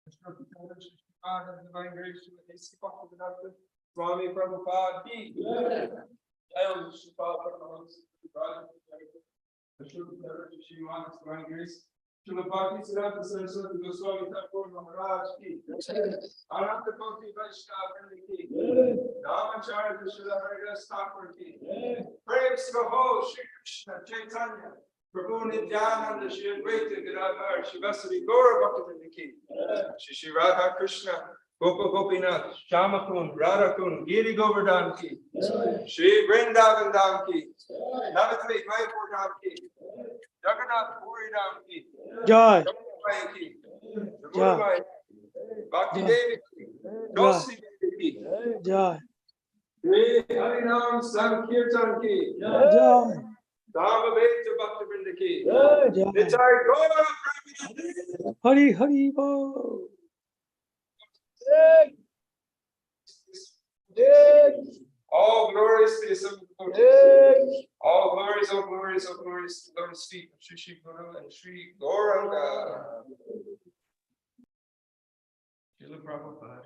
Divine grace to the HG Acarya, Swami Prabhupada ki. Divine grace. Shilapati Siddhartha Saraswati Goswami Thakur Maharaj ki. Ananta Koti Vaishnava ki. Ramacharya Srila Haridas Thakur ki. Praise the whole Shri Krishna Chaitanya. Prabhu Nityananda Shri Advaita Gadadhar Shivasari Gaura Bhaktivinoda ki. Shri Radha Krishna Gopa Gopinath Shamakun Radhakun Giri Govardhan ki. Shri Vrindavan Dham ki. Navadvip Mayapur Dham ki. Jagannath Puri Dham ki. Jai. Ki. Jai. Bhakti Devi ki. Tulsi Devi ki. Jai. Shri Harinam Sankirtan ki. Jai. Dhamaveta Bhaktivinoda ki. Jai. Nitai Gaura Premanande. Hari Hari Bo. All glories to the Assembled Devotees. All glories, all glories, all glories to the Lord's feet of Shri Shri Guru and Shri Gauranga. Srila Prabhupada.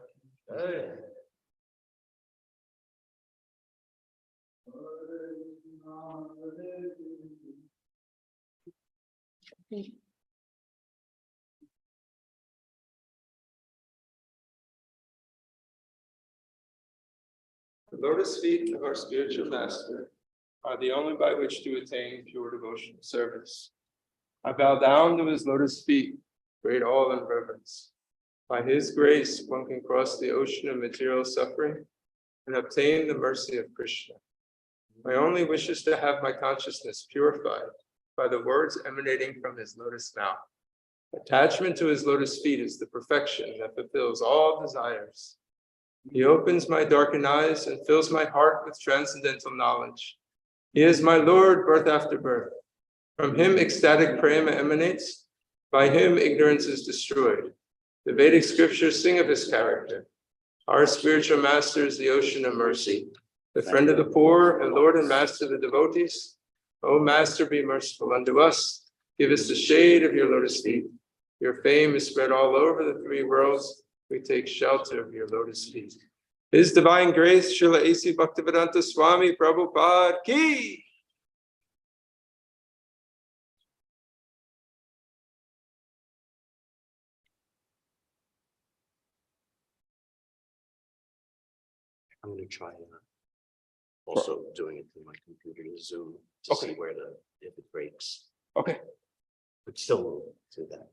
The lotus feet of our spiritual master are the only by which to attain pure devotional service. I bow down to his lotus feet, great awe and reverence. By his grace, one can cross the ocean of material suffering and obtain the mercy of Krishna. My only wish is to have my consciousness purified by the words emanating from his lotus mouth. Attachment to his lotus feet is the perfection that fulfills all desires. He opens my darkened eyes and fills my heart with transcendental knowledge. He is my Lord, birth after birth. From him ecstatic prema emanates. By him ignorance is destroyed. The Vedic scriptures sing of his character. Our spiritual master is the ocean of mercy, the friend of the poor and Lord and master of the devotees. O Master, be merciful unto us. Give us the shade of your lotus feet. Your fame is spread all over the three worlds. We take shelter of your lotus feet. His divine grace, Srila A.C. Bhaktivedanta Swami Prabhupada ki. I'm going to try also doing it through my computer to Zoom to see where if it breaks. Okay. But still we'll do that.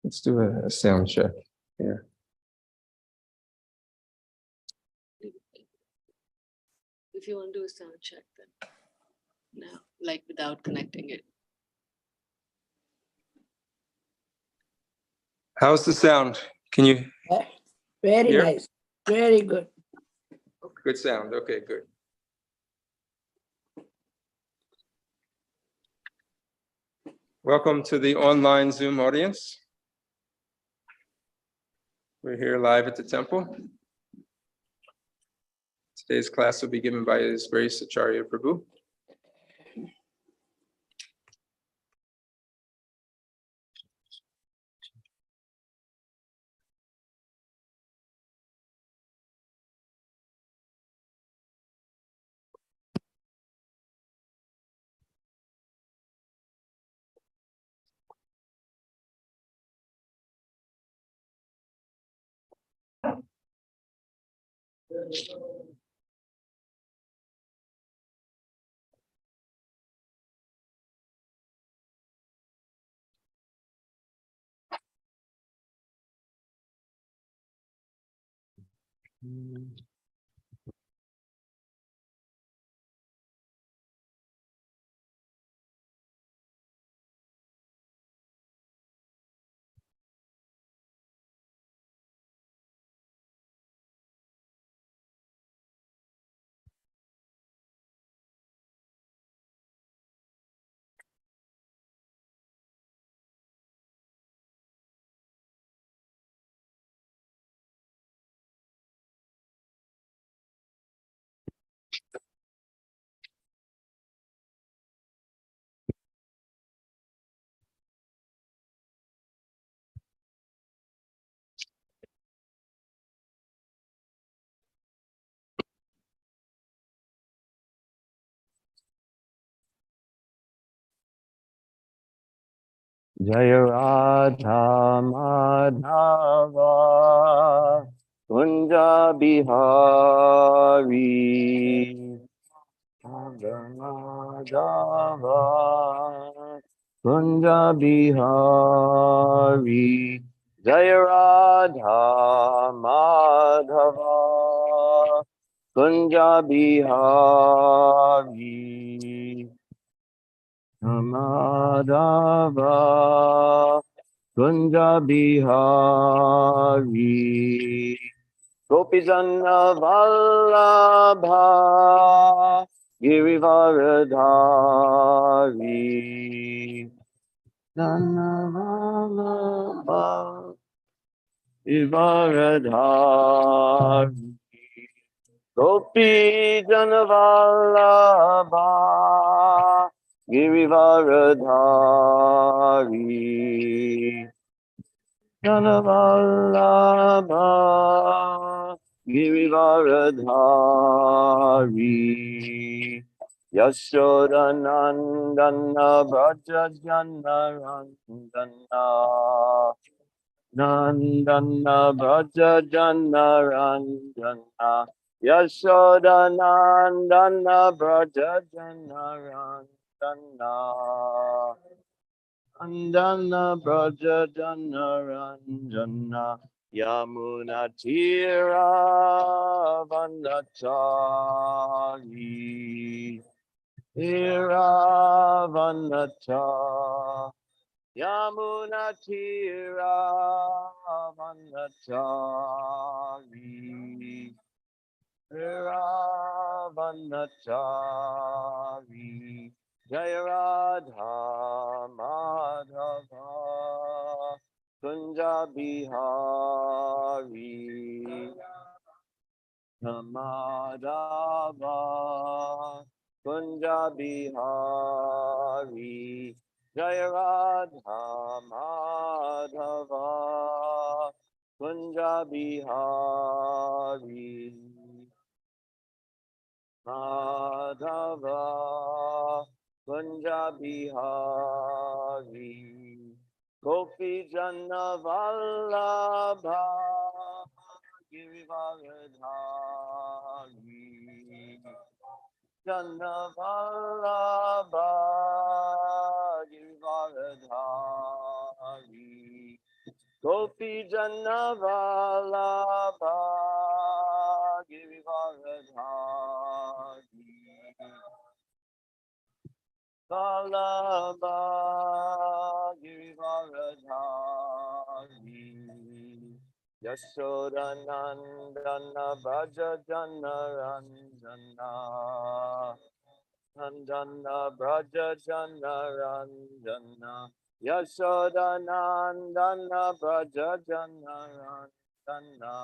Let's do a sound check here. If you want to do a sound check, then now, like without connecting it. How's the sound? Can you Very hear? nice. Very good. Good sound. Okay, good. Welcome to the online Zoom audience. We're here live at the temple. Today's class will be given by His Grace Acharya Prabhu. Jaya Radha Madhava Kunja Bihari Madhava Kunja Bihari Jaya Radha Madhava Kunja Bihari Madhava Kunja Bihari Gopijana Vallabha Girivaradhari Jana Vallabha Girivaradhari Gopijana Vallabha Girivaradhari Janavallabha Girivaradhari Yashodanandana Braja Janarandana Nandana Braja Janarandana Yashodanandana Braja Janarandana Andana Braja Janaranjana Yamuna Tira Vanachari Tira Vanacha Yamuna Tira Vanachari Tira Vanachari Jaya Radha Madhava Kunja Bihari Madhava Kunja Bihari Jaya Radha Madhava Kunja Bihari Madhava Kunja Bihari Gopi Jana Vallabha Girivaradhari Jana Vallabha Girivaradhari Gopi Jana Vallabha Girivaradhari Vallabha Girivaradhari Yashodanandana Braja Janaranjana Nandana Braja Janaranjana Yashodanandana Braja Janaranjana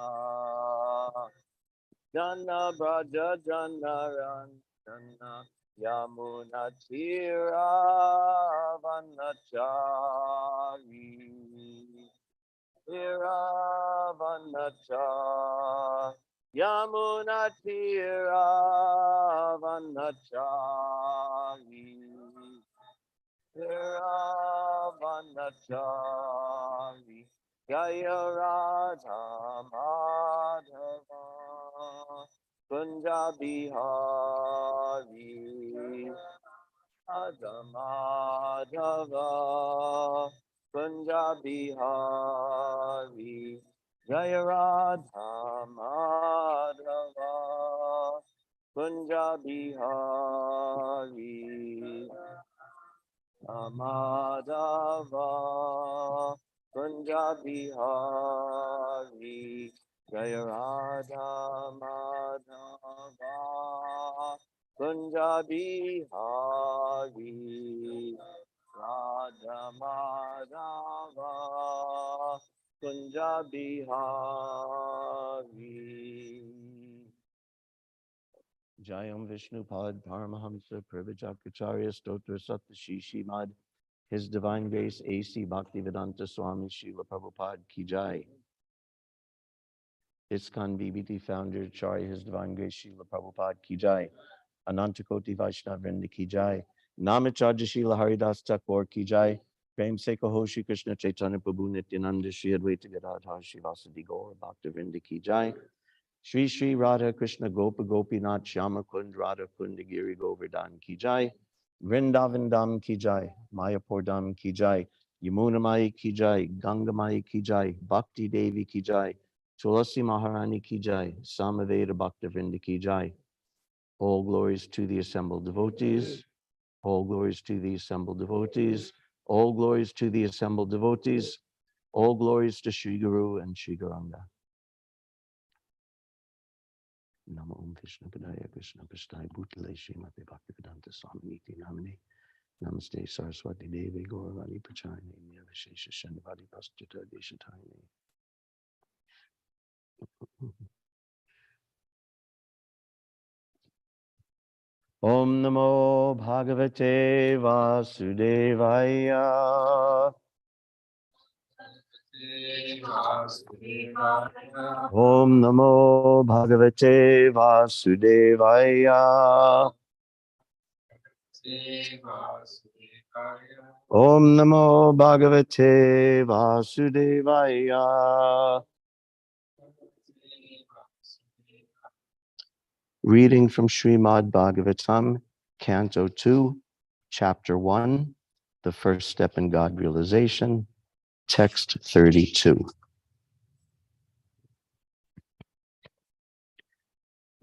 Jana Braja Janaranjana Yamuna Tira Vanachari Tiravanacha Yamuna Tiravanachaри Tiravanachaри Jaya Radha Madhava Kunja Bihari Madhava Kunja Bihari Jaya Radha Madhava Kunja Bihari Madhava Kunja Bihari Jaya Radha Madhava Kunja Bihari Radha Madhava Kunja Bihari Jayam Vishnupad Paramahamsa Privajakacharya Stotra Saptashishi Mad His Divine Grace A.C. Bhaktivedanta Swami Srila Prabhupada Ki Jai. ISKCON BBT Founder Charya His Divine Grace Srila Prabhupada Ki Jai. Anantakoti Vaishnava Vrinda Ki Jai. Namacharya Srila Haridas Thakur Ki Jai. Prem Se Kaho Shri Krishna Chaitanya Prabhu Nityananda Shri Advaita Gadadhar Shri Vasadi Gaur Bhakta Vrinda Ki Jai. Shri Shri Radha Krishna Gopa Gopinath Shyama Kund Radha Kund Giri Govardhan Ki Jai. Vrindavan Dham Ki Jai. Mayapur Dham Ki Jai. Yamuna Mai Ki Jai. Ganga Mai Ki Jai. Bhakti Devi Ki Jai. Tulasi Maharani Ki Jai. Samaveda Bhakta Vrinda Ki Jai. All glories to the assembled devotees. All glories to the assembled devotees. All glories to the assembled devotees. All glories to Sri Guru and Sri Gauranga. Namo Om Krishna Padaya Krishna Prasthaya Bhutale Srimate Bhaktivedanta Swami Niti Namane. Namaste Saraswati Devi Gauravani Prachayane Nirvishesha Shanivadi Pastita Deshatayane. Om Namo Bhagavate Vasudevaya. Om Namo Bhagavate Vasudevaya. Om Namo Bhagavate Vasudevaya. Reading from Srimad Bhagavatam, Canto 2, Chapter 1, The First Step in God Realization, Text 32.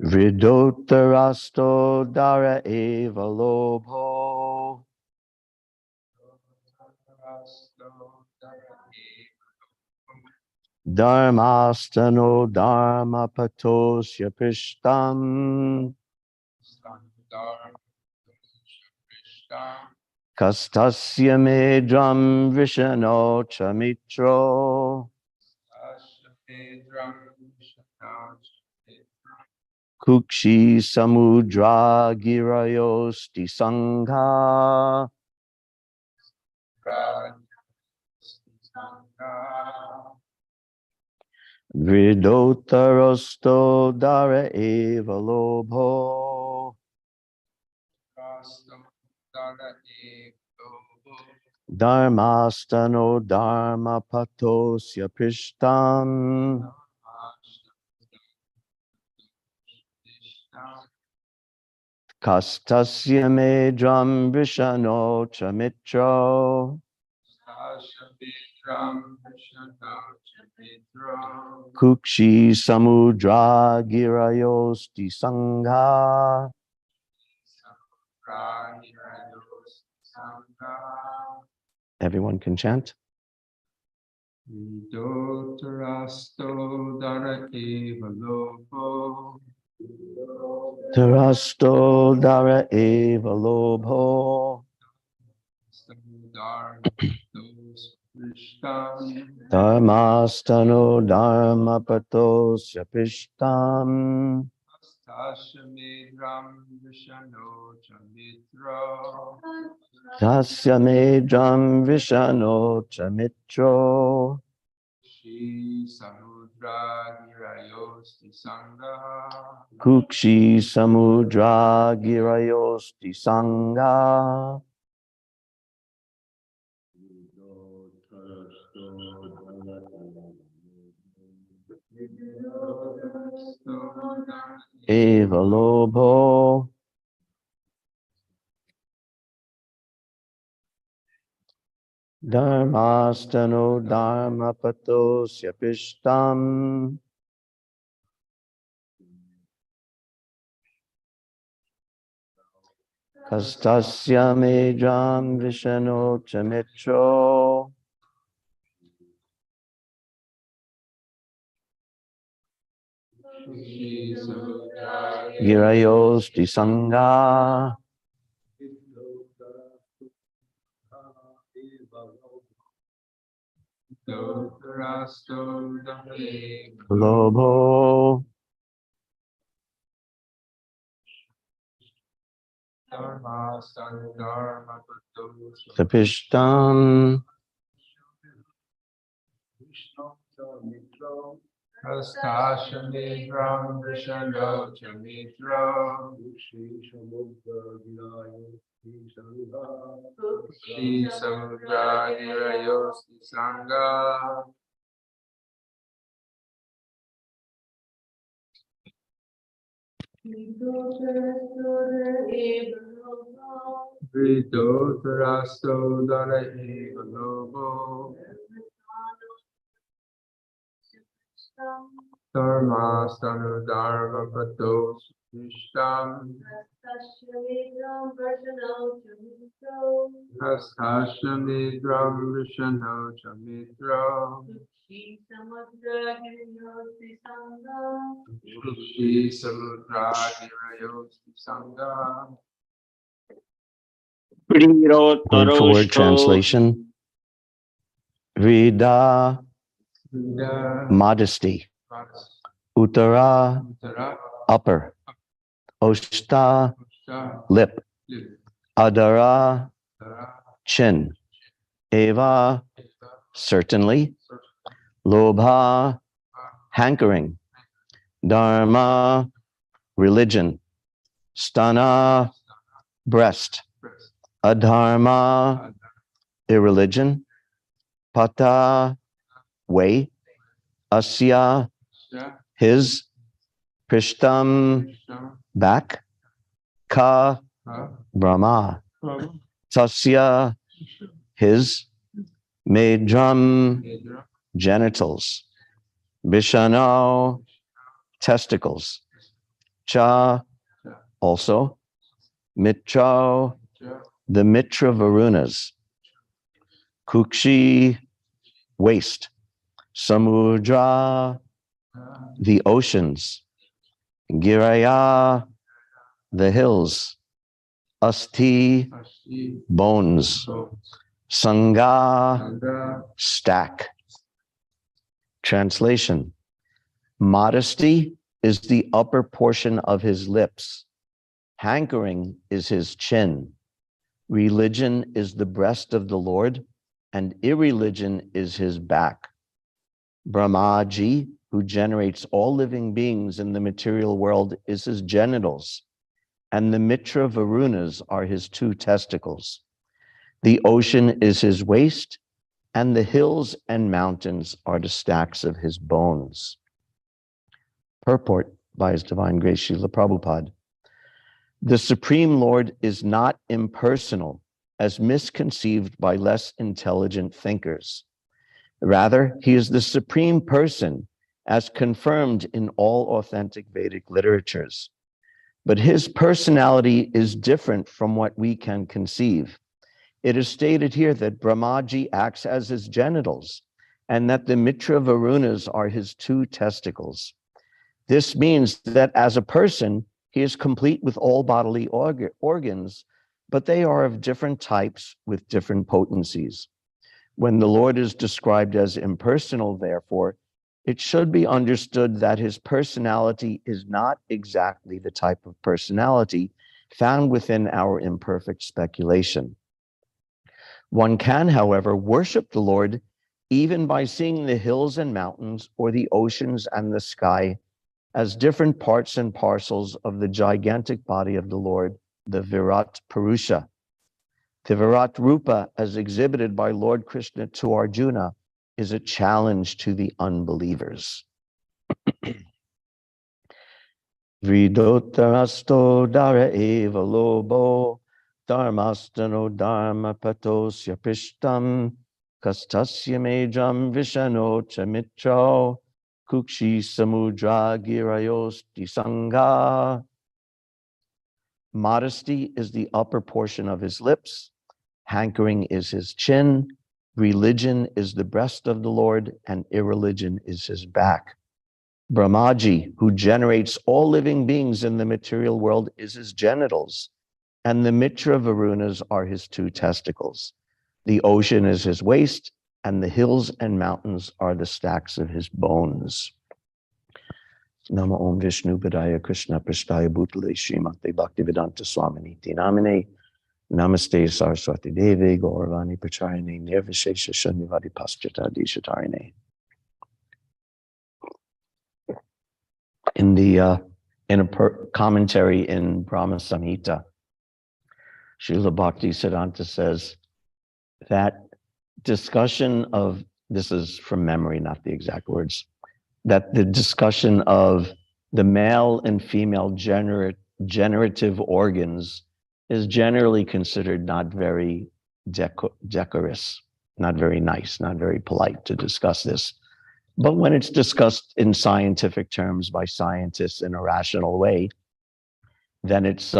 Vridotarasto dara eva lobho. Dharmastano dharma patosya prishtam. Kastasya medram vishano chamitro. Kukshi samudra girayosti sangha. Vridotarosto dara eva lobho. Dharmastano dharma patosya prishtam. Kastasya medram vishano chamitro. Kukshi samudra girayosti sangha. Everyone can chant. Dotarasto dara eva lobo. Tarasto dara eva lobho. Dharmastano dharma patosya pishtam. Tasya medram vishano chamitro. Kukshi samudra girayosti sangha. Eva lobho. Dharmastano dharma patosya pishtam. Kastasya medram vishano chamitro. Girayosti sangha. Lobho. Tapishtam. Hastashamidram Vishano Chamitra Shri Samudra Nirayosti Sangha Vritotarasto Dara Eva Lobo Dharmastanu Dharma Patos Vishtam Hastashamidram Vishano Chamitra Shri Samudra Nirayosti Sangha Word for word translation. Vrida, modesty. Uttara, upper. Oshta, lip. Adara, chin. Eva, certainly. Lobha, hankering. Dharma, religion. Stana, breast. Adharma, irreligion. Pata, way. Asya, his. Prishtam, back. Ka, Brahma. Tasya, his. Medram, genitals. Vishano, testicles. Cha, also. Mitra, the Mitra Varunas. Kukshi, waste. Samudra, the oceans. Giraya, the hills. Asti, bones. Sangha, stack. Translation. Modesty is the upper portion of his lips. Hankering is his chin. Religion is the breast of the Lord, and irreligion is his back. Brahmaji, who generates all living beings in the material world, is his genitals, and the Mitra Varunas are his two testicles. The ocean is his waist, and the hills and mountains are the stacks of his bones. Purport by His Divine Grace Srila Prabhupada. The Supreme Lord is not impersonal, as misconceived by less intelligent thinkers. Rather, he is the Supreme Person, as confirmed in all authentic Vedic literatures. But his personality is different from what we can conceive. It is stated here that Brahmaji acts as his genitals, and that the Mitra Varunas are his two testicles. This means that as a person, he is complete with all bodily organs, but they are of different types with different potencies. When the Lord is described as impersonal, therefore, it should be understood that his personality is not exactly the type of personality found within our imperfect speculation. One can, however, worship the Lord even by seeing the hills and mountains or the oceans and the sky as different parts and parcels of the gigantic body of the Lord, the Virat Purusha. The Virat Rupa, as exhibited by Lord Krishna to Arjuna, is a challenge to the unbelievers. Vridotarasto dara eva lobo, dharmastano dharma patosya prishtam, kastasya medram vishano chamitro, kukshi samudra girayosti sangha. Modesty is the upper portion of his lips. Hankering is his chin. Religion is the breast of the Lord, and irreligion is his back. Brahmaji, who generates all living beings in the material world, is his genitals, and the Mitra Varunas are his two testicles. The ocean is his waist, and the hills and mountains are the stacks of his bones. Nama Om Vishnu Padaya Krishna Prasthaya Bhutale Srimate Bhaktivedanta Swaminiti Namine Namaste Saraswati Devi Gauravani Pracharine Nirvishesha Shunyavadi Paschata Dishatarine. in a commentary in Brahma Samhita, Srila Bhaktisiddhanta says that discussion of, this is from memory, not the exact words, that the discussion of the male and female generative organs is generally considered not very decorous, not very nice, not very polite to discuss this. But when it's discussed in scientific terms by scientists in a rational way, then it's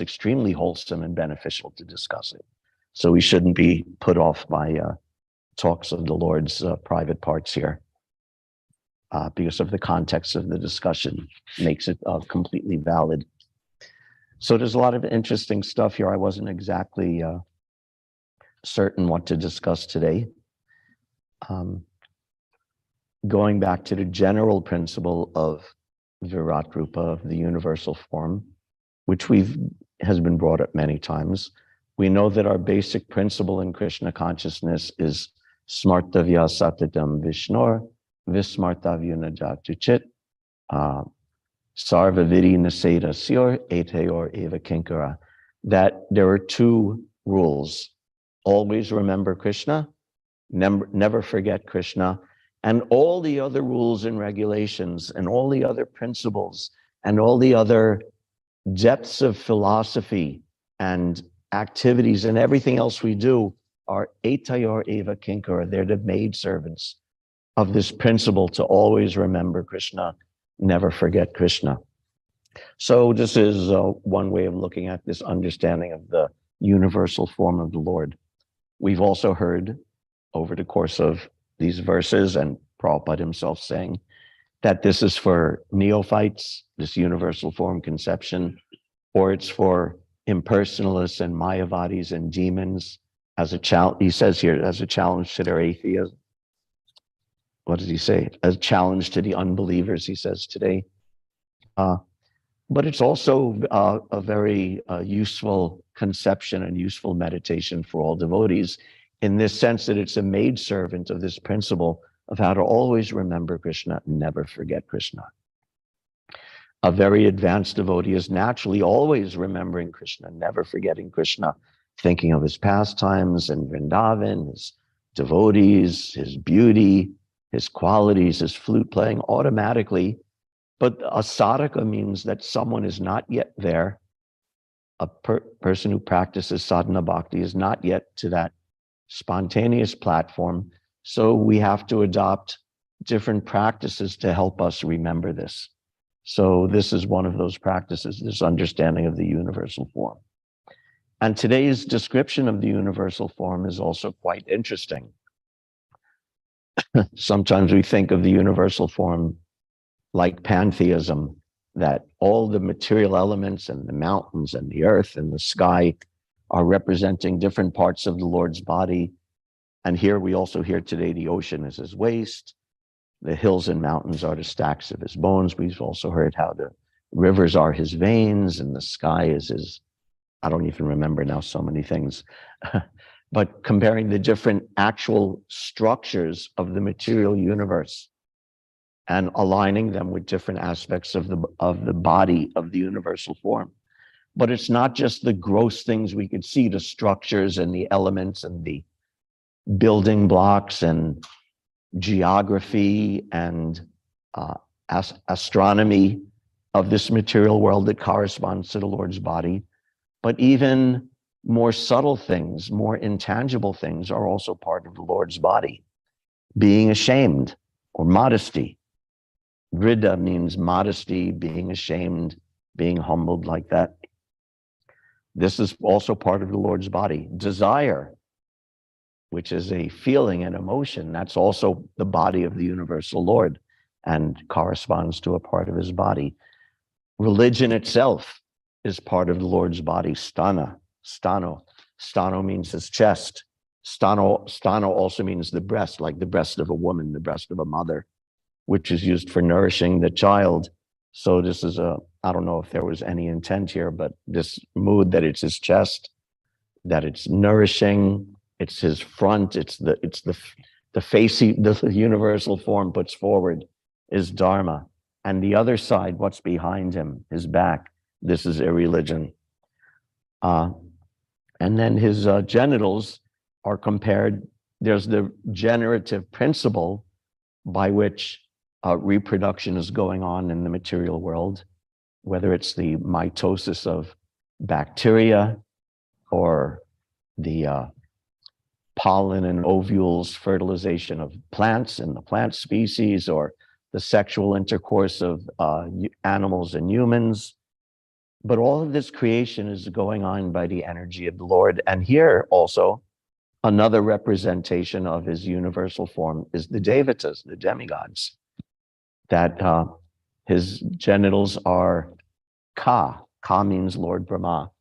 extremely wholesome and beneficial to discuss it. So we shouldn't be put off by talks of the Lord's private parts here, because of the context of the discussion makes it completely valid. So there's a lot of interesting stuff here. I wasn't exactly certain what to discuss today. Going back to the general principle of Virat Rupa, of the universal form, which has been brought up many times. We know that our basic principle in Krishna consciousness is smartavya satatam vishnor vismartavyuna jatuchit sarva vidi naseda syor eteor eva kinkara, that there are two rules. Always remember Krishna, never forget Krishna, and all the other rules and regulations and all the other principles and all the other depths of philosophy and activities and everything else we do are etayor eva kinkara. They're the maidservants of this principle to always remember Krishna, never forget Krishna. So this is one way of looking at this understanding of the universal form of the Lord. We've also heard over the course of these verses, and Prabhupada himself saying that this is for neophytes, this universal form conception, or it's for impersonalists and Mayavadis and demons as a challenge. He says here, as a challenge to their atheism. What does he say? As a challenge to the unbelievers, he says today. But it's also a very useful conception and useful meditation for all devotees, in this sense that it's a maidservant of this principle of how to always remember Krishna and never forget Krishna. A very advanced devotee is naturally always remembering Krishna, never forgetting Krishna, thinking of his pastimes and Vrindavan, his devotees, his beauty, his qualities, his flute playing automatically. But a sadhaka means that someone is not yet there. A person who practices sadhana bhakti is not yet to that spontaneous platform. So we have to adopt different practices to help us remember this. So this is one of those practices, this understanding of the universal form. And today's description of the universal form is also quite interesting. Sometimes we think of the universal form like pantheism, that all the material elements and the mountains and the earth and the sky are representing different parts of the Lord's body. And here we also hear today the ocean is his waist, the hills and mountains are the stacks of his bones. We've also heard how the rivers are his veins and the sky is his, I don't even remember now, so many things. But comparing the different actual structures of the material universe and aligning them with different aspects of the body of the universal form. But it's not just the gross things we could see, the structures and the elements and the building blocks and geography and astronomy of this material world that corresponds to the Lord's body, but even more subtle things, more intangible things are also part of the Lord's body. Being ashamed or modesty. Vrida means modesty, being ashamed, being humbled like that. This is also part of the Lord's body. Desire, which is a feeling and emotion, that's also the body of the universal Lord and corresponds to a part of his body. Religion itself is part of the Lord's body. Stano means his chest. Stano also means the breast, like the breast of a woman, the breast of a mother, which is used for nourishing the child. So this is I don't know if there was any intent here, but this mood that it's his chest, that it's nourishing, it's his front, it's the face the universal form puts forward is Dharma. And the other side, what's behind him, his back, this is irreligion. And then his genitals are compared. There's the generative principle by which reproduction is going on in the material world, whether it's the mitosis of bacteria or the pollen and ovules fertilization of plants and the plant species, or the sexual intercourse of animals and humans. But all of this creation is going on by the energy of the Lord. And here also, another representation of his universal form is the Devatas, the demigods, that his genitals are Ka. Ka means Lord Brahma.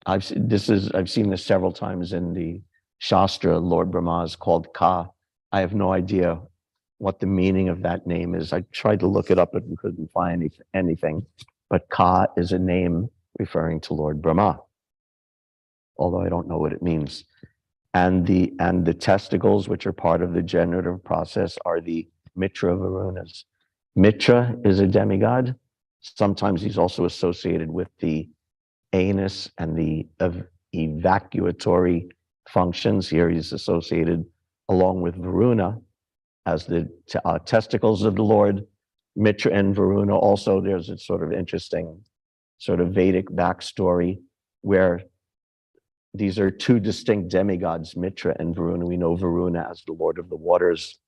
I've seen this several times in the Shastra. Lord Brahma is called Ka. I have no idea what the meaning of that name is. I tried to look it up, but couldn't find anything. But Ka is a name referring to Lord Brahma, although I don't know what it means. And the testicles, which are part of the generative process, are the Mitra Varunas. Mitra is a demigod. Sometimes he's also associated with the anus and the evacuatory functions. Here he's associated along with Varuna as the testicles of the Lord. Mitra and Varuna also, there's a sort of interesting sort of Vedic backstory where these are two distinct demigods, Mitra and Varuna. We know Varuna as the Lord of the Waters,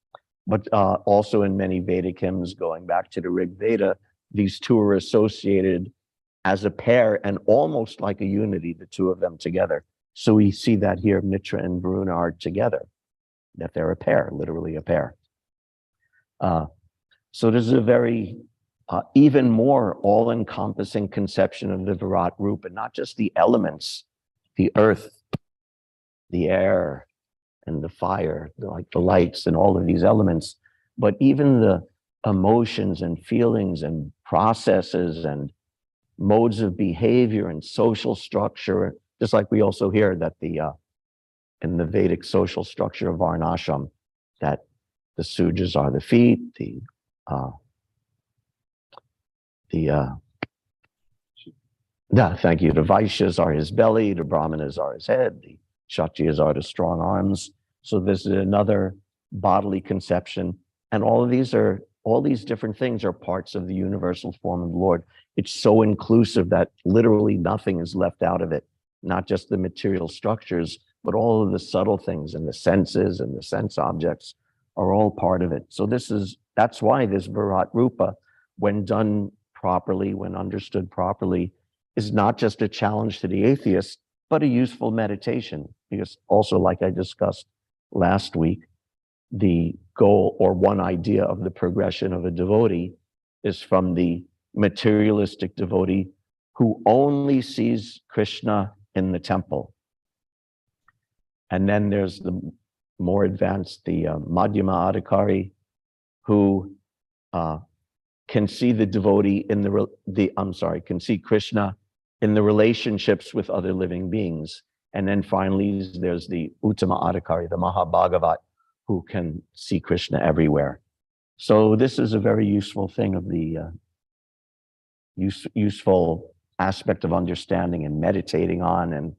but also in many Vedic hymns going back to the Rig Veda, these two are associated as a pair and almost like a unity, the two of them together. So we see that here, Mitra and Varuna are together, that they're a pair, literally a pair. So this is a very even more all-encompassing conception of the Virat Rupa, not just the elements, the earth, the air, and the fire, like the lights and all of these elements, but even the emotions and feelings and processes and modes of behavior and social structure, just like we also hear that in the Vedic social structure of Varnashram, that the Sudras are the feet, the Vaishyas are his belly, the Brahmanas are his head, the Kshatriyas are the strong arms. So this is another bodily conception. And all these different things are parts of the universal form of the Lord. It's so inclusive that literally nothing is left out of it, not just the material structures, but all of the subtle things and the senses and the sense objects are all part of it. So that's why this Virat Rupa, when done properly, when understood properly, is not just a challenge to the atheist, but a useful meditation. Because also, like I discussed last week, the goal or one idea of the progression of a devotee is from the materialistic devotee who only sees Krishna in the temple. And then there's the more advanced, the Madhyama Adhikari, who can see the devotee in can see Krishna in the relationships with other living beings. And then finally, there's the Uttama Adhikari, the Mahabhagavat, who can see Krishna everywhere. So this is a very useful thing of the useful aspect of understanding and meditating on, and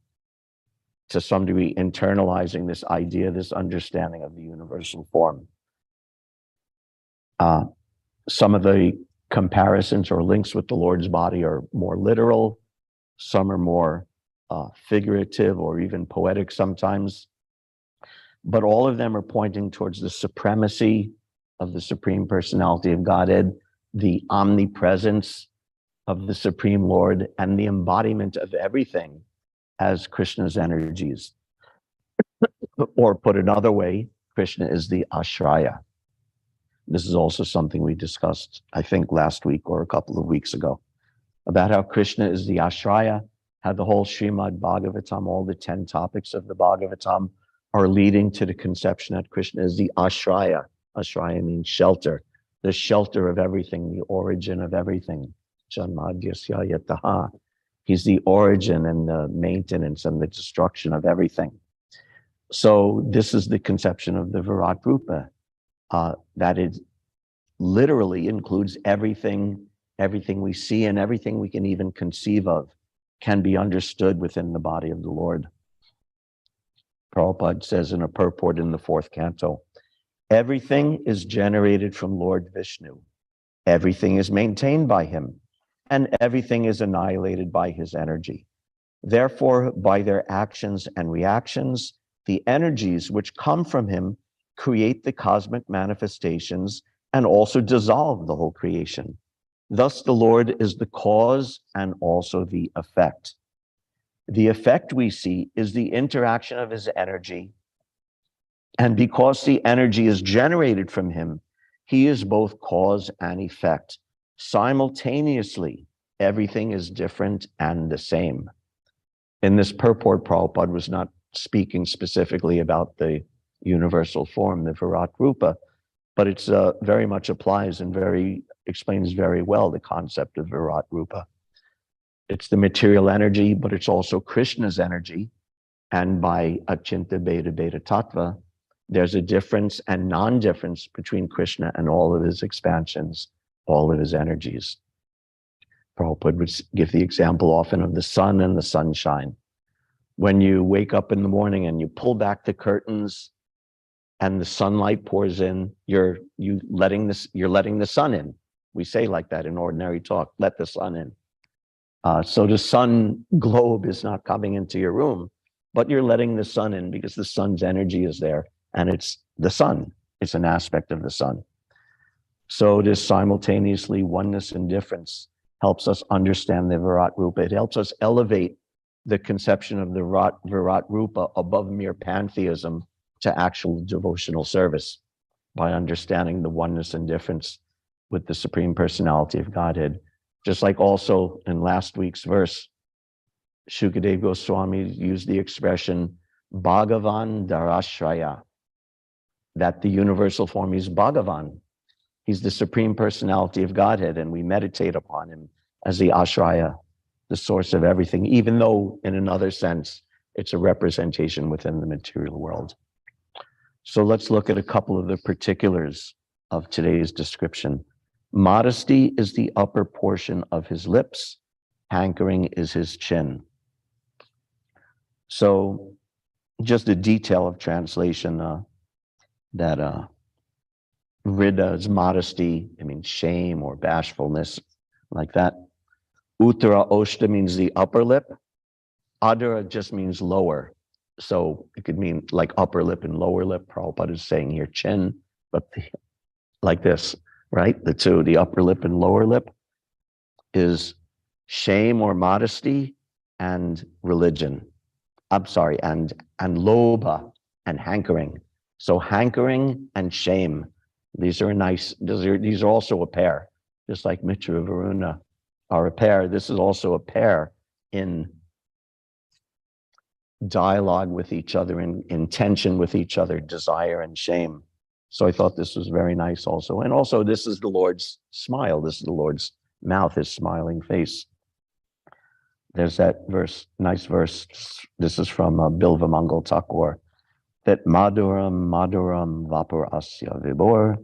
to some degree internalizing this idea, this understanding of the universal form. Some of the comparisons or links with the Lord's body are more literal. Some are more figurative or even poetic sometimes. But all of them are pointing towards the supremacy of the Supreme Personality of Godhead, the omnipresence of the Supreme Lord, and the embodiment of everything as Krishna's energies. Or put another way, Krishna is the Ashraya. This is also something we discussed, I think, last week or a couple of weeks ago, about how Krishna is the Ashraya, how the whole Srimad Bhagavatam, all the 10 topics of the Bhagavatam are leading to the conception that Krishna is the Ashraya. Ashraya means shelter, the shelter of everything, the origin of everything. Janmadhyasya yataha. He's the origin and the maintenance and the destruction of everything. So this is the conception of the Virat Rupa, that literally includes everything we see and everything we can even conceive of can be understood within the body of the Lord. Prabhupada says in a purport in the 4th canto, everything is generated from Lord Vishnu. Everything is maintained by him, and everything is annihilated by his energy. Therefore, by their actions and reactions, the energies which come from him create the cosmic manifestations and also dissolve the whole creation. Thus, the Lord is the cause and also the effect. The effect we see is the interaction of his energy. And because the energy is generated from him, he is both cause and effect. Simultaneously, everything is different and the same. In this purport, Prabhupada was not speaking specifically about the universal form, the Virat Rupa, but it's very much applies and explains very well the concept of Virat Rupa. It's the material energy, but it's also Krishna's energy. And by Achinta Beta Beta Tattva, there's a difference and non-difference between Krishna and all of his expansions, all of his energies. Prabhupada would give the example often of the sun and the sunshine. When you wake up in the morning and you pull back the curtains and the sunlight pours in, you're letting the sun in. We say like that in ordinary talk, let the sun in. So the sun globe is not coming into your room, but you're letting the sun in because the sun's energy is there, and it's the sun. It's an aspect of the sun. So this simultaneously oneness and difference helps us understand the Virat Rupa. It helps us elevate the conception of the Virat Rupa above mere pantheism to actual devotional service by understanding the oneness and difference with the Supreme Personality of Godhead. Just like also in last week's verse, Shukadeva Goswami used the expression Bhagavan Darashraya, that the universal form is Bhagavan. He's the Supreme Personality of Godhead, and we meditate upon him as the Ashraya, the source of everything, even though in another sense, it's a representation within the material world. So let's look at a couple of the particulars of today's description. Modesty is the upper portion of his lips. Hankering is his chin. So just a detail of translation that Rida is modesty, it means shame or bashfulness, like that. Uttara Oshta means the upper lip. Adara just means lower. So it could mean like upper lip and lower lip. Prabhupada is saying here chin, but like this, right? The two, the upper lip and lower lip, is shame or modesty and religion. I'm sorry, and lobha and hankering. So hankering and shame, these are also a pair, just like Mitra Varuna are a pair. This is also a pair in dialogue with each other, in tension with each other, desire and shame. So I thought this was very nice also. And also this is the Lord's smile. This is the Lord's mouth, his smiling face. There's that verse, nice verse. This is from Bilva Mangal Thakur, that Madhuram Madhuram Vapur Asya Vibor,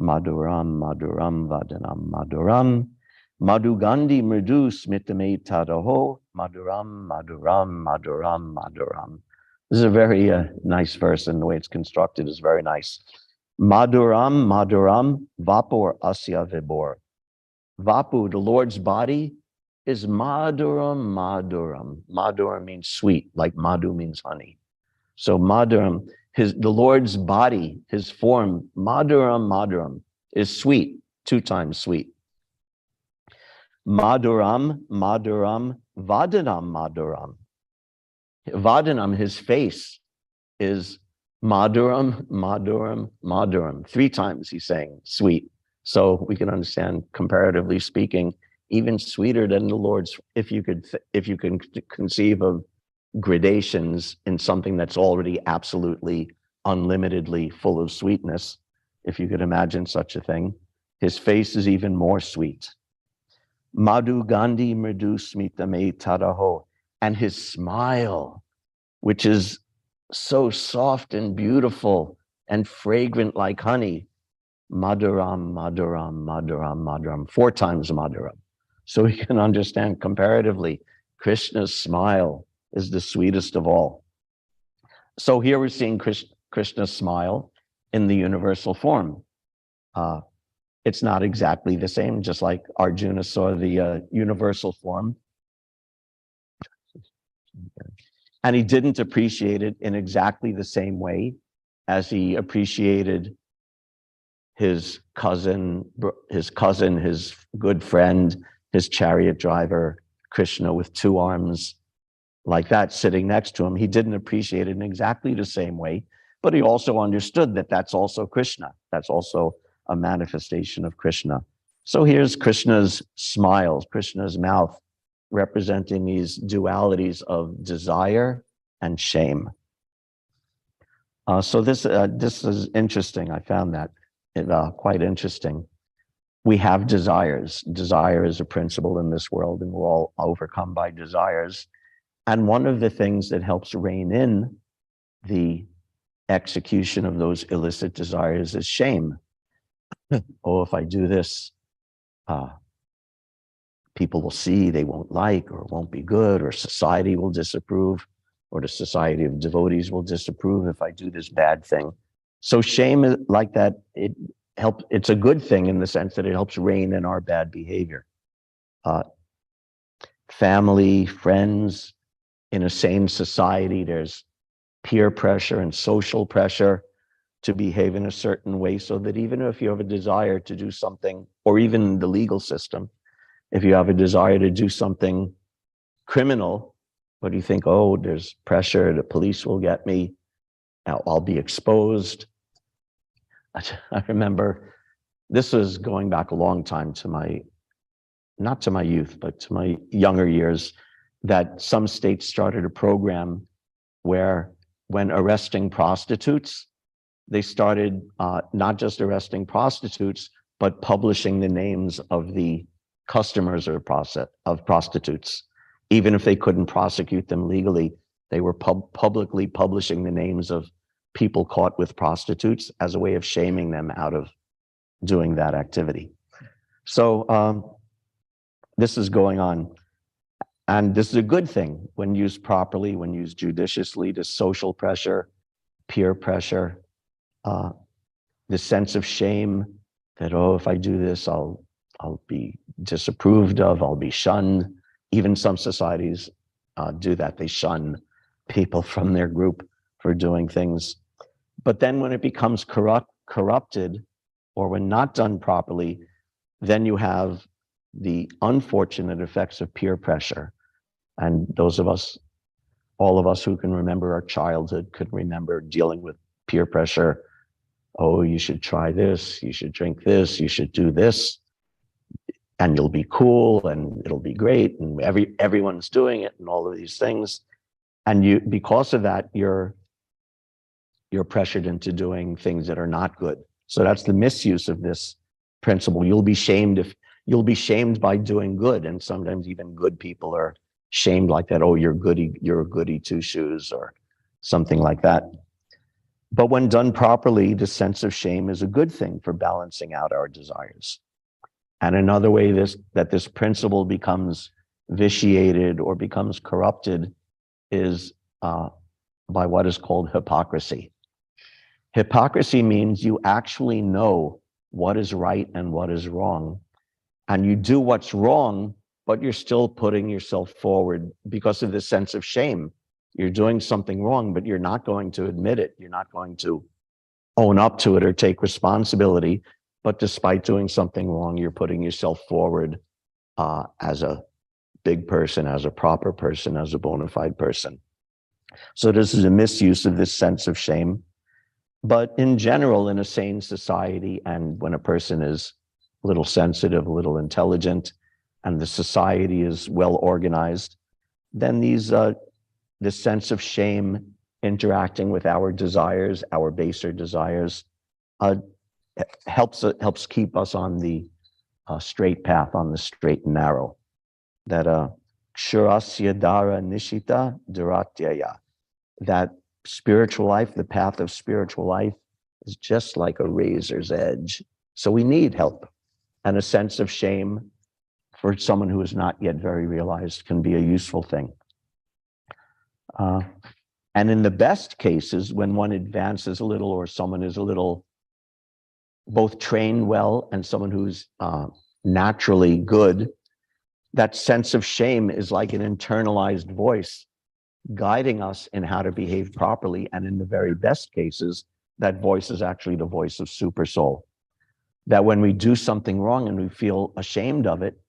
Madhuram Madhuram Vadanam Madhuram, Madhugandhi Mridu Smitame Tadaho, Madhuram Madhuram Madhuram Madhuram. This is a very nice verse, and the way it's constructed is very nice. Madhuram Madhuram Vapur Asya Vibor. Vapu, the Lord's body, is Madhuram Madhuram. Madhuram means sweet, like Madhu means honey. So Madhuram, the Lord's body, his form, Madhuram Madhuram, is sweet, 2 times sweet. Madhuram Madhuram Vadanam Madhuram. Vadanam, his face, is Madhuram Madhuram Madhuram. 3 times he's saying sweet. So we can understand, comparatively speaking, even sweeter than the Lord's, if you can conceive of gradations in something that's already absolutely unlimitedly full of sweetness. If you could imagine such a thing, his face is even more sweet. Madhu Gandhi Mridu Smitame Tadaho, and his smile, which is so soft and beautiful and fragrant like honey. Madhuram, Madhuram, Madhuram, Madhuram, 4 times Madhuram. So we can understand comparatively, Krishna's smile is the sweetest of all. So here we're seeing Krishna's smile in the universal form. It's not exactly the same, just like Arjuna saw the universal form. And he didn't appreciate it in exactly the same way as he appreciated his cousin, his good friend, his chariot driver, Krishna with 2 arms like that sitting next to him. He didn't appreciate it in exactly the same way, but he also understood that that's also Krishna. That's also a manifestation of Krishna. So here's Krishna's smiles, Krishna's mouth, representing these dualities of desire and shame. So this is interesting. I found that quite interesting. We have desires. Desire is a principle in this world, and we're all overcome by desires. And one of the things that helps rein in the execution of those illicit desires is shame. Oh, if I do this, people will see, they won't like, or it won't be good, or society will disapprove, or the society of devotees will disapprove if I do this bad thing. So shame is like that. It's a good thing in the sense that it helps rein in our bad behavior. Family, friends, in a sane society, there's peer pressure and social pressure to behave in a certain way, so that even if you have a desire to do something, or even the legal system, if you have a desire to do something criminal, but you think, oh, there's pressure, the police will get me, I'll be exposed. I remember, this was going back a long time to not to my youth, but to my younger years, that some states started a program where when arresting prostitutes, they started not just arresting prostitutes, but publishing the names of the customers of prostitutes. Even if they couldn't prosecute them legally, they were publicly publishing the names of people caught with prostitutes as a way of shaming them out of doing that activity. So this is going on. And this is a good thing when used properly, when used judiciously. The social pressure, peer pressure, the sense of shame that, oh, if I do this, I'll be disapproved of, I'll be shunned. Even some societies do that. They shun people from their group for doing things. But then when it becomes corrupted, or when not done properly, then you have the unfortunate effects of peer pressure. And those of us, all of us who can remember our childhood could remember dealing with peer pressure. Oh, you should try this, you should drink this, you should do this, and you'll be cool, and it'll be great, and everyone's doing it, and all of these things. And because of that, you're pressured into doing things that are not good. So that's the misuse of this principle. You'll be shamed by doing good, and sometimes even good people are shamed like that. Oh, you're a goody two shoes, or something like that. But when done properly, the sense of shame is a good thing for balancing out our desires. And another way that this principle becomes vitiated or becomes corrupted is by what is called hypocrisy. Hypocrisy means you actually know what is right and what is wrong, and you do what's wrong, but you're still putting yourself forward because of this sense of shame. You're doing something wrong, but you're not going to admit it. You're not going to own up to it or take responsibility. But despite doing something wrong, you're putting yourself forward as a big person, as a proper person, as a bona fide person. So this is a misuse of this sense of shame. But in general, in a sane society, and when a person is a little sensitive, a little intelligent, and the society is well organized, then this sense of shame interacting with our desires, our baser desires, helps keep us on the straight path, on the straight and narrow. That kshurasya dara nishita duratyaya, that spiritual life, the path of spiritual life, is just like a razor's edge. So we need help. And a sense of shame for someone who is not yet very realized can be a useful thing. And in the best cases, when one advances a little or someone is a little both trained well and someone who's naturally good, that sense of shame is like an internalized voice guiding us in how to behave properly. And in the very best cases, that voice is actually the voice of super soul. That when we do something wrong and we feel ashamed of it,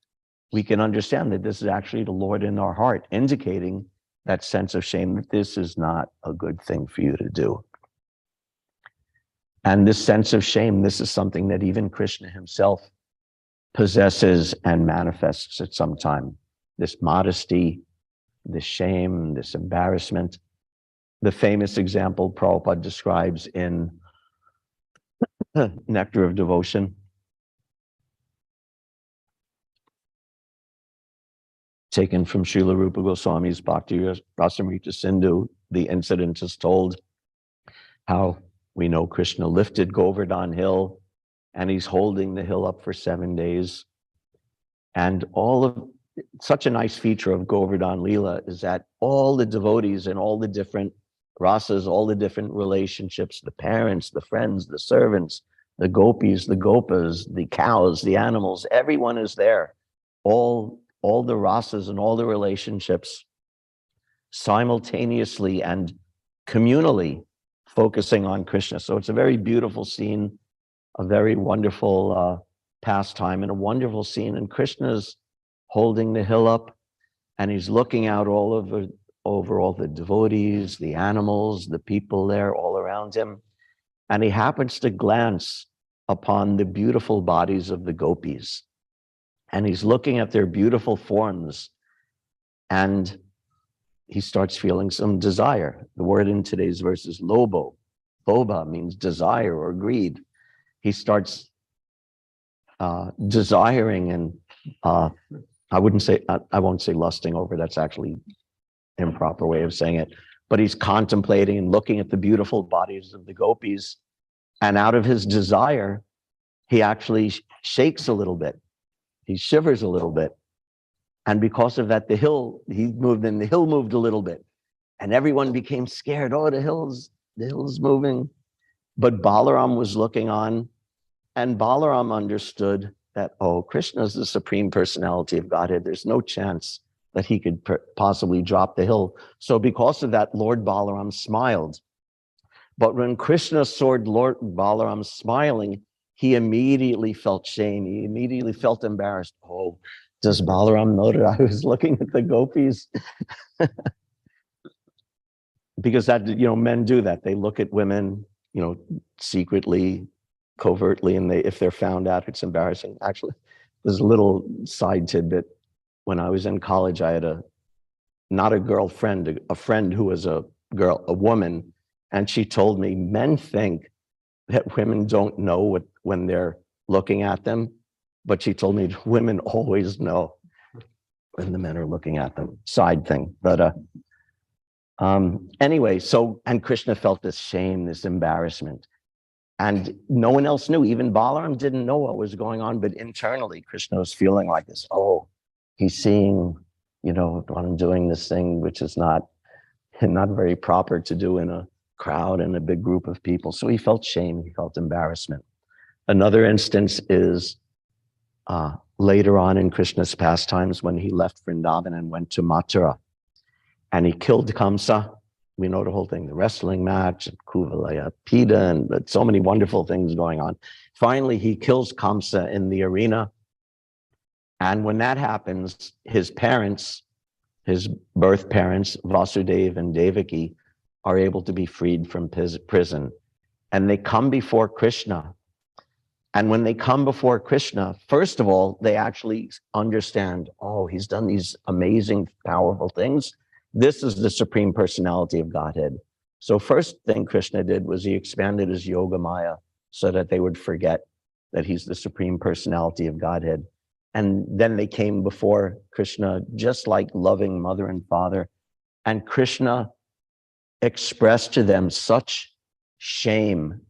we can understand that this is actually the Lord in our heart, indicating that sense of shame, that this is not a good thing for you to do. And this sense of shame, this is something that even Krishna himself possesses and manifests at some time. This modesty, this shame, this embarrassment. The famous example Prabhupada describes in Nectar of Devotion, taken from Srila Rupa Goswami's Bhakti Rasamrita Sindhu. The incident is told how we know Krishna lifted Govardhan Hill and he's holding the hill up for 7 days. And all of such a nice feature of Govardhan Leela is that all the devotees and all the different rasas, all the different relationships, the parents, the friends, the servants, the gopis, the gopas, the cows, the animals, everyone is there. All the rasas and all the relationships simultaneously and communally focusing on Krishna. So it's a very beautiful scene, a very wonderful pastime and a wonderful scene. And Krishna's holding the hill up and he's looking out all over all the devotees, the animals, the people there all around him. And he happens to glance upon the beautiful bodies of the gopis. And he's looking at their beautiful forms and he starts feeling some desire. The word in today's verse is lobo. Boba means desire or greed. He starts desiring and I won't say lusting over, that's actually improper way of saying it, but he's contemplating and looking at the beautiful bodies of the gopis. And out of his desire, he actually shakes a little bit. He shivers a little bit. And because of that, the hill moved a little bit. And everyone became scared. Oh, the hill's moving. But Balaram was looking on, and Balaram understood that, oh, Krishna is the Supreme Personality of Godhead. There's no chance that he could possibly drop the hill. So because of that, Lord Balaram smiled. But when Krishna saw Lord Balaram smiling, he immediately felt shame. He immediately felt embarrassed. Oh, does Balaram know that I was looking at the gopis? Because that, men do that. They look at women, secretly, covertly, and if they're found out, it's embarrassing. Actually, there's a little side tidbit. When I was in college, I had not a girlfriend, a friend who was a woman, and she told me men think that women don't know when they're looking at them, but she told me women always know when the men are looking at them. Side thing, but anyway, and Krishna felt this shame, this embarrassment, and no one else knew. Even Balaram didn't know what was going on, but internally, Krishna was feeling like this. Oh, he's seeing, I'm doing this thing which is not very proper to do in a crowd and a big group of people. So he felt shame, he felt embarrassment. Another instance is later on in Krishna's pastimes when he left Vrindavan and went to Mathura, and he killed Kamsa. We know the whole thing, the wrestling match, and Kuvalaya Pida, and so many wonderful things going on. Finally, he kills Kamsa in the arena. And when that happens, his parents, his birth parents, Vasudeva and Devaki, are able to be freed from prison. And they come before Krishna. And when they come before Krishna, first of all, they actually understand, oh, he's done these amazing, powerful things. This is the Supreme Personality of Godhead. So first thing Krishna did was he expanded his Yoga Maya so that they would forget that he's the Supreme Personality of Godhead. And then they came before Krishna just like loving mother and father. And Krishna expressed to them such shame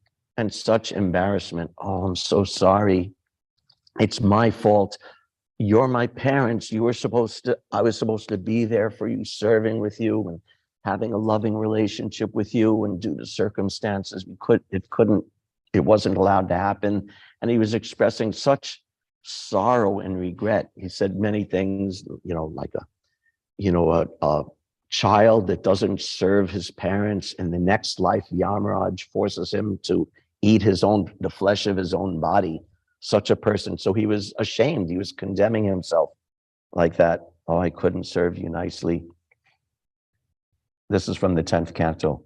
and such embarrassment. Oh, I'm so sorry. It's my fault. You're my parents. I was supposed to be there for you, serving with you and having a loving relationship with you. And due to circumstances, it wasn't allowed to happen. And he was expressing such sorrow and regret. He said many things, like a child that doesn't serve his parents in the next life, Yamaraj forces him to eat the flesh of his own body. Such a person. So he was ashamed. He was condemning himself like that. Oh, I couldn't serve you nicely. This is from the 10th canto.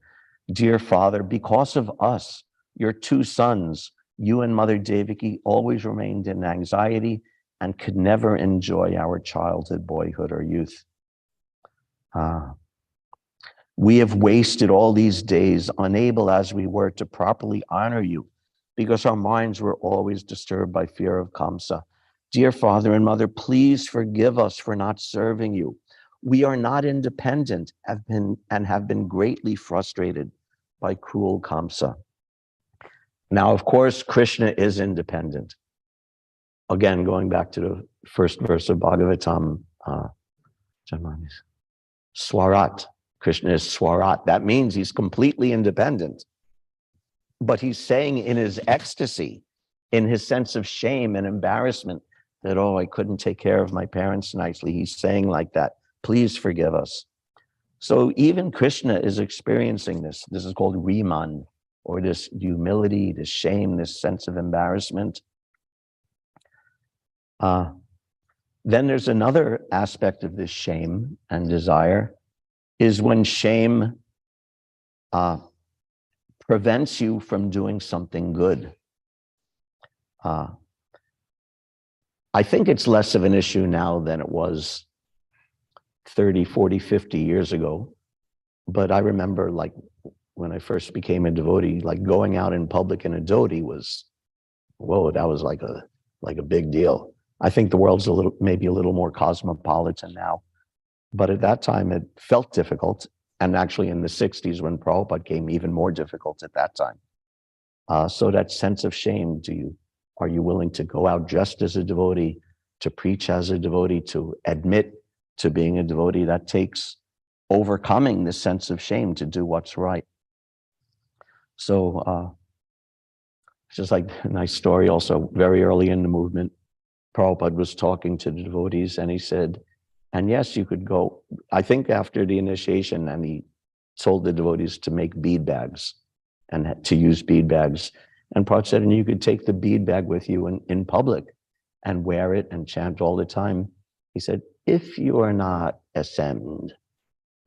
Dear Father, because of us, your two sons, you and Mother Devaki, always remained in anxiety and could never enjoy our childhood, boyhood, or youth. We have wasted all these days, unable as we were to properly honor you, because our minds were always disturbed by fear of Kamsa. Dear Father and Mother, please forgive us for not serving you. We are not independent, have been greatly frustrated by cruel Kamsa. Now, of course, Krishna is independent. Again, going back to the first verse of Bhagavatam, Swarat. Krishna is Swarat. That means he's completely independent. But he's saying in his ecstasy, in his sense of shame and embarrassment, that, oh, I couldn't take care of my parents nicely. He's saying like that, please forgive us. So even Krishna is experiencing this. This is called Riman, or this humility, this shame, this sense of embarrassment. Then there's another aspect of this shame and desire, is when shame prevents you from doing something good. I think it's less of an issue now than it was 30, 40, 50 years ago. But I remember, like, when I first became a devotee, like going out in public in a dhoti was, whoa, that was like a big deal. I think the world's maybe a little more cosmopolitan now. But at that time, it felt difficult. And actually in the 60s, when Prabhupada came, even more difficult at that time. So that sense of shame, are you willing to go out just as a devotee, to preach as a devotee, to admit to being a devotee? That takes overcoming this sense of shame to do what's right. So just like a nice story also, very early in the movement, Prabhupada was talking to the devotees and he said, and yes, you could go, I think after the initiation, and he told the devotees to make bead bags and to use bead bags. And Prabhupada said, and you could take the bead bag with you in public and wear it and chant all the time. He said, if you are not ascend.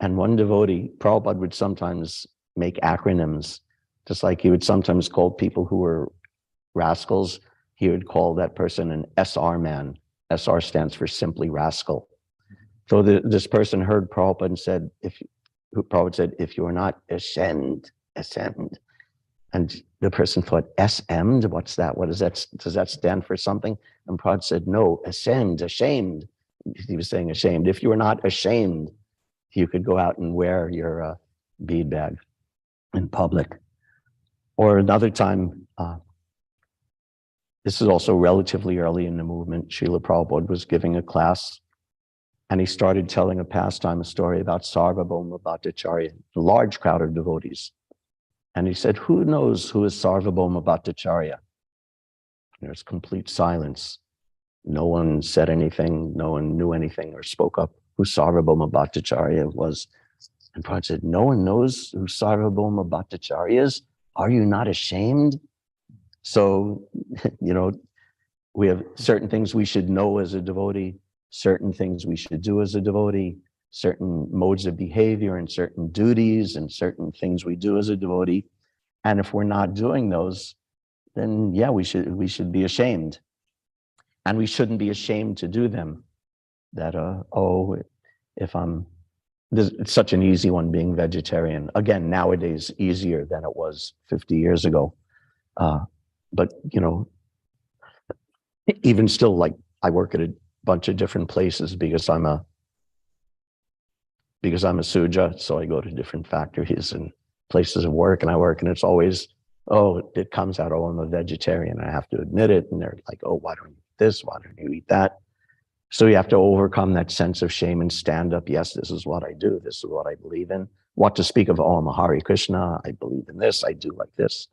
And one devotee, Prabhupada would sometimes make acronyms, just like he would sometimes call people who were rascals, he would call that person an SR man. SR stands for simply rascal. So this person heard Prabhupada and said, Prabhupada said, if you are not ascend. And the person thought, SM'd? What's that? What is that? Does that stand for something? And Prabhupada said, no, ascend, ashamed. He was saying ashamed. If you are not ashamed, you could go out and wear your bead bag in public. Or another time, this is also relatively early in the movement, Srila Prabhupada was giving a class, and he started telling a story about Sarvabhauma Bhattacharya, a large crowd of devotees. And he said, who knows who is Sarvabhauma Bhattacharya? There's complete silence. No one said anything, no one knew anything or spoke up who Sarvabhauma Bhattacharya was. And Prabhupada said, no one knows who Sarvabhauma Bhattacharya is? Are you not ashamed? So, we have certain things we should know as a devotee, certain things we should do as a devotee, certain modes of behavior and certain duties and certain things we do as a devotee. And if we're not doing those, then yeah, we should be ashamed. And we shouldn't be ashamed to do them. That, it's such an easy one being vegetarian. Again, nowadays, easier than it was 50 years ago. But, even still, like, I work at a bunch of different places because I'm a Suja, so I go to different factories and places of work, and I work, and it's always oh, it comes out, oh, I'm a vegetarian. I have to admit it. And they're like, oh, why don't you eat this? Why don't you eat that? So you have to overcome that sense of shame and stand up. Yes, this is what I do. This is what I believe in. What to speak of, oh, I'm a Hare Krishna. I believe in this. I do like this.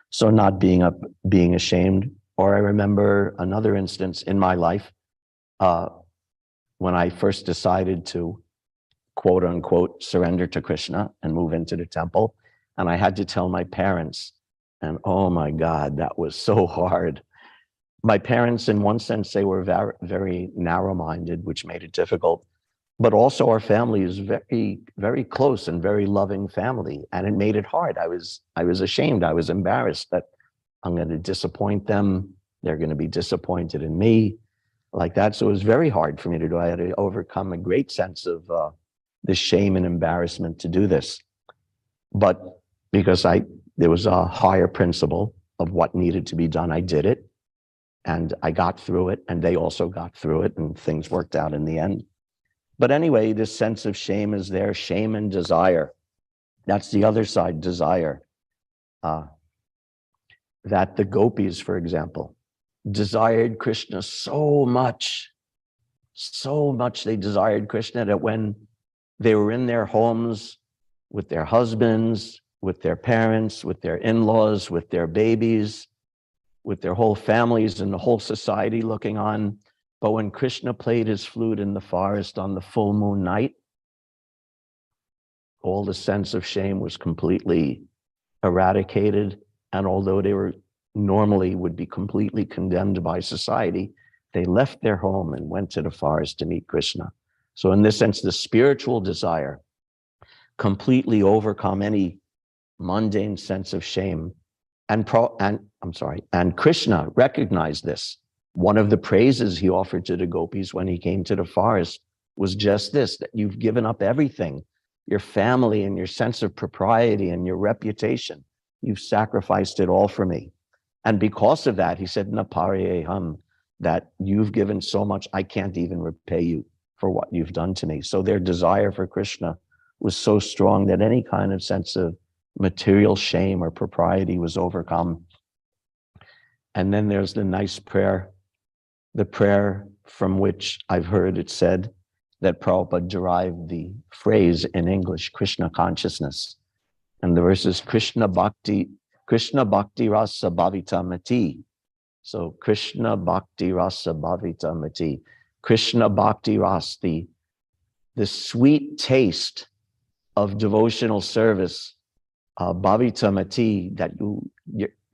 So not being ashamed. Or I remember another instance in my life when I first decided to, quote unquote, surrender to Krishna and move into the temple. And I had to tell my parents, and oh my God, that was so hard. My parents, in one sense, they were very, very narrow-minded, which made it difficult. But also our family is very, very close and very loving family. And it made it hard. I was ashamed. I was embarrassed that I'm going to disappoint them. They're going to be disappointed in me like that. So it was very hard for me to do. I had to overcome a great sense of the shame and embarrassment to do this. But because there was a higher principle of what needed to be done, I did it. And I got through it, and they also got through it, and things worked out in the end. But anyway, this sense of shame is there, shame and desire. That's the other side, desire. That the gopis, for example, desired Krishna so much they desired Krishna that when they were in their homes with their husbands, with their parents, with their in-laws, with their babies, with their whole families and the whole society looking on. But when Krishna played his flute in the forest on the full moon night, all the sense of shame was completely eradicated. And although they were normally would be completely condemned by society, they left their home and went to the forest to meet Krishna. So in this sense, the spiritual desire completely overcome any mundane sense of shame. And Krishna recognized this. One of the praises he offered to the gopis when he came to the forest was just this, that you've given up everything, your family and your sense of propriety and your reputation. You've sacrificed it all for me. And because of that, he said, Napariyeham, that you've given so much, I can't even repay you for what you've done to me. So their desire for Krishna was so strong that any kind of sense of material shame or propriety was overcome. And then there's the nice prayer, the prayer from which I've heard it said that Prabhupada derived the phrase in English, Krishna consciousness. And the verse is Krishna Bhakti Rasa Bhavita Mati. So Krishna Bhakti Rasa Bhavita Mati. Krishna Bhakti Ras, the sweet taste of devotional service, Bhavita Mati,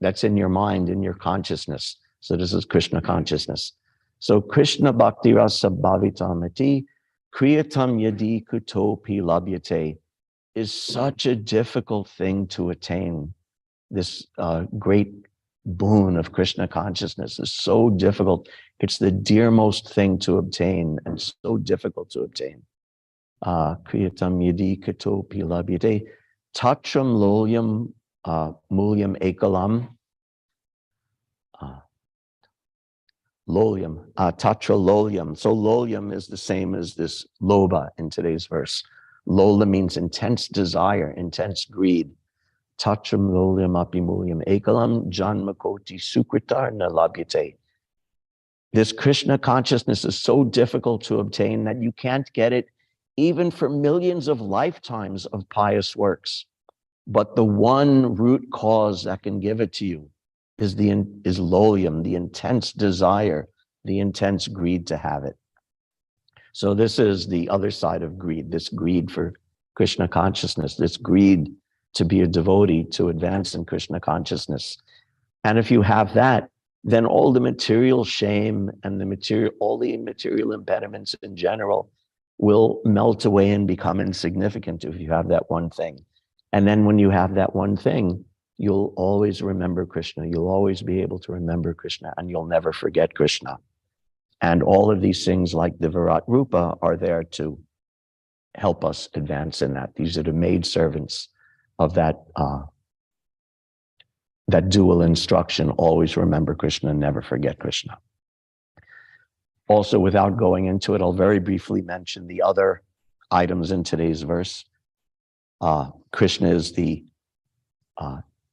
that's in your mind, in your consciousness. So this is Krishna consciousness. So Krishna Bhakti Rasa Bhavita Mati, Kriyatam Yadi Kutopi Labhyate, is such a difficult thing to attain. This great boon of Krishna consciousness is so difficult. It's the dearmost thing to obtain and so difficult to obtain. Kriyatam Yadi Kutopi Labhyate, Tatram Lolyam Mulyam Ekalam. Lolyam, Tatra Lolyam. So Lolyam is the same as this Loba in today's verse. Lola means intense desire, intense greed. Tatram Lolyam Api Mulyam Ekalam Janmakoti Sukritar Nalabhyate. This Krishna consciousness is so difficult to obtain that you can't get it even for millions of lifetimes of pious works. But the one root cause that can give it to you is lolyam, the intense desire, the intense greed to have it. So this is the other side of greed, this greed for Krishna consciousness, this greed to be a devotee, to advance in Krishna consciousness. And if you have that, then all the material shame and all the material impediments in general will melt away and become insignificant if you have that one thing. And then when you have that one thing, you'll always remember Krishna. You'll always be able to remember Krishna, and you'll never forget Krishna. And all of these things like the Virat Rupa are there to help us advance in that. These are the maid servants of that dual instruction, always remember Krishna and never forget Krishna. Also, without going into it, I'll very briefly mention the other items in today's verse. Krishna is the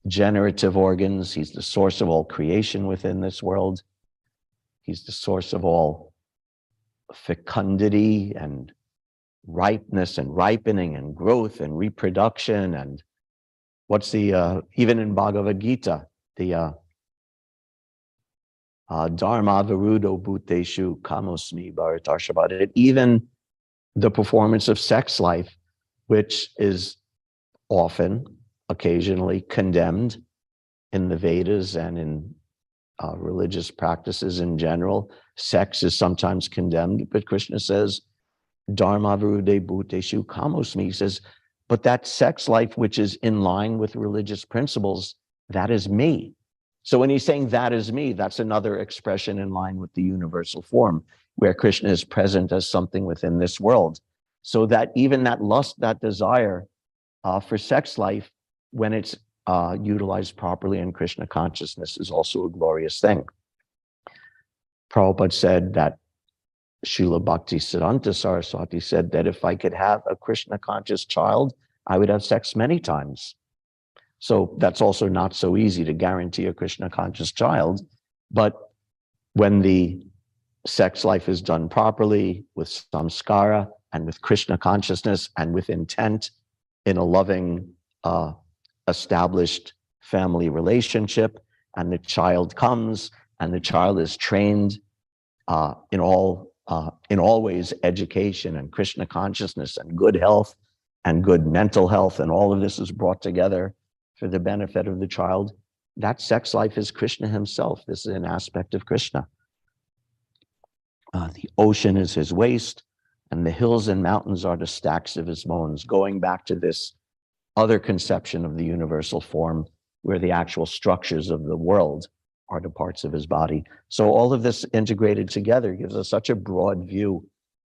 generative organs. He's the source of all creation within this world. He's the source of all fecundity and ripeness and ripening and growth and reproduction. And what's the, even in Bhagavad Gita, the Dharma Virudo Bhuteshu Kamosmi Bharatarshavad, even the performance of sex life, which is often, occasionally condemned in the Vedas and in religious practices in general. Sex is sometimes condemned, but Krishna says, Dharma Virude Bhuteshu Kamosmi. He says, but that sex life which is in line with religious principles, that is me. So when he's saying that is me, that's another expression in line with the universal form, where Krishna is present as something within this world. So that even that lust, that desire for sex life, when it's utilized properly in Krishna consciousness, is also a glorious thing. Prabhupada said that Srila Bhakti Siddhanta Saraswati said that if I could have a Krishna conscious child, I would have sex many times. So that's also not so easy to guarantee a Krishna conscious child. But when the sex life is done properly with samskara and with Krishna consciousness and with intent in a loving, established family relationship, and the child comes and the child is trained in all ways, education and Krishna consciousness and good health and good mental health, and all of this is brought together for the benefit of the child. That sex life is Krishna himself. This is an aspect of Krishna. The ocean is his waist, and the hills and mountains are the stacks of his bones, going back to this other conception of the universal form, where the actual structures of the world are the parts of his body. So all of this integrated together gives us such a broad view.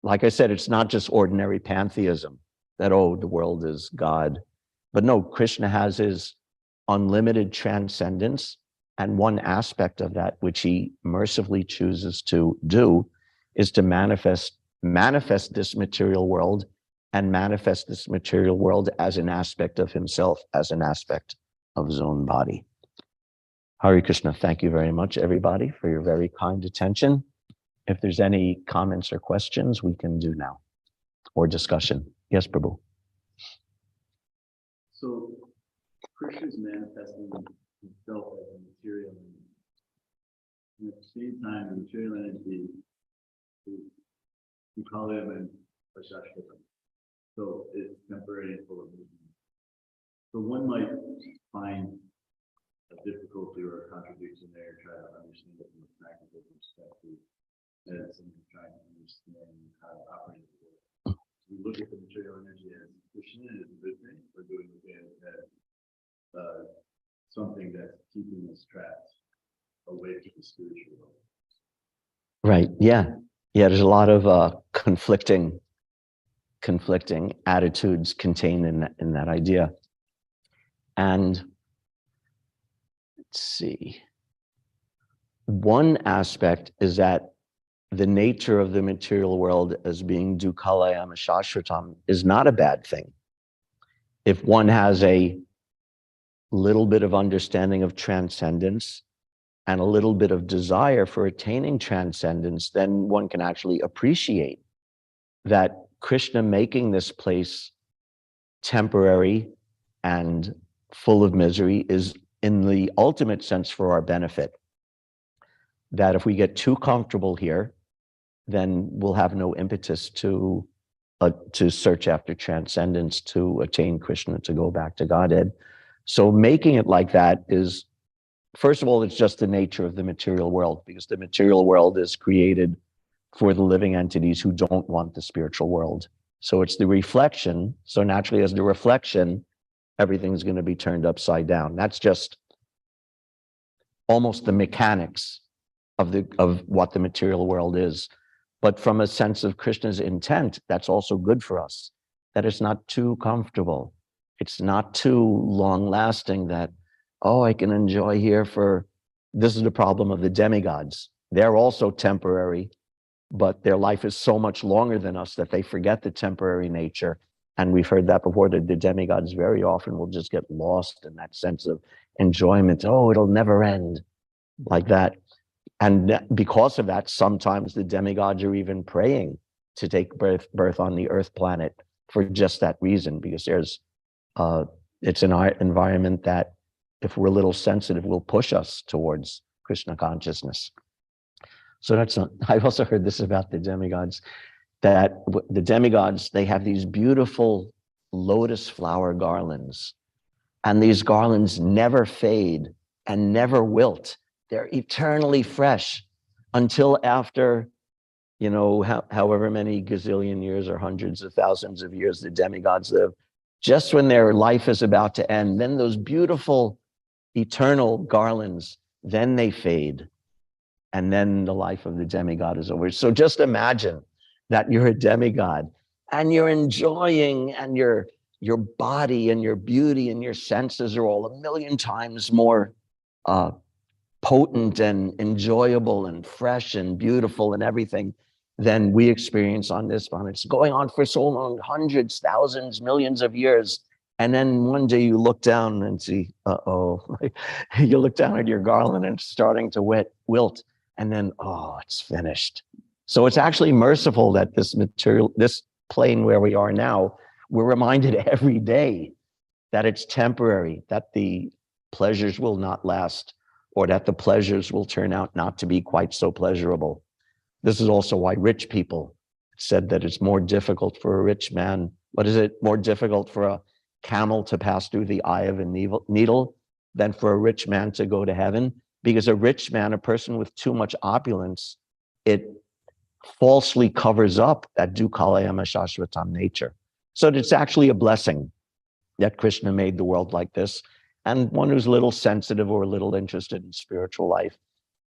Like I said, it's not just ordinary pantheism that, oh, the world is God. But no, Krishna has his unlimited transcendence, and one aspect of that which he mercifully chooses to do is to manifest this material world, and manifest this material world as an aspect of himself, as an aspect of his own body. Hare Krishna. Thank you very much, everybody, for your very kind attention. If there's any comments or questions, we can do now, or discussion. Yes, Prabhu. So Krishna is manifesting himself as a material energy. And at the same time, the material energy is Ukalaya and Ashashvata. So it's temporary and full of movement. So one might find a difficulty or a contradiction there, try to understand it from a practical perspective, as someone trying to understand how to operate the world. We look at the material energy as Krishna as a good thing, or do we look at it as something that's keeping us trapped away from the spiritual world? Right. Yeah. Yeah. There's a lot of conflicting attitudes contained in that idea. And let's see. One aspect is that the nature of the material world as being dukkhalayam shashvatam is not a bad thing. If one has a little bit of understanding of transcendence and a little bit of desire for attaining transcendence, then one can actually appreciate that Krishna making this place temporary and full of misery is in the ultimate sense for our benefit. That if we get too comfortable here, then we'll have no impetus to search after transcendence, to attain Krishna, to go back to Godhead. So making it like that is, first of all, it's just the nature of the material world, because the material world is created for the living entities who don't want the spiritual world. So it's the reflection. So naturally, as the reflection, everything's going to be turned upside down. That's just almost the mechanics of what the material world is. But from a sense of Krishna's intent, that's also good for us, that it's not too comfortable. It's not too long lasting that, oh, I can enjoy here for, this is the problem of the demigods. They're also temporary, but their life is so much longer than us that they forget the temporary nature And we've heard that before, that the demigods very often will just get lost in that sense of enjoyment. Oh, it'll never end, like that. And because of that, sometimes the demigods are even praying to take birth on the earth planet for just that reason, because there's it's an environment that, if we're a little sensitive, will push us towards Krishna consciousness. So that's not, I've also heard this about the demigods, that the demigods, they have these beautiful lotus flower garlands, and these garlands never fade and never wilt. They're eternally fresh until after, you know, however many gazillion years or hundreds of thousands of years the demigods live. Just when their life is about to end, then those beautiful eternal garlands, then they fade. And then the life of the demigod is over. So just imagine that you're a demigod and you're enjoying, and your body and your beauty and your senses are all a million times more potent and enjoyable and fresh and beautiful and everything than we experience on this planet. It's going on for so long, hundreds, thousands, millions of years. And then one day you look down and see, you look down at your garland and it's starting to wilt. And then, oh, it's finished. So it's actually merciful that this material, this plane where we are now, we're reminded every day that it's temporary, that the pleasures will not last, or that the pleasures will turn out not to be quite so pleasurable. This is also why rich people said that it's more difficult for a rich man. What is it? More difficult for a camel to pass through the eye of a needle than for a rich man to go to heaven. Because a rich man, a person with too much opulence, it falsely covers up that dukkhalayama shashvatam nature. So it's actually a blessing that Krishna made the world like this. And one who's a little sensitive or a little interested in spiritual life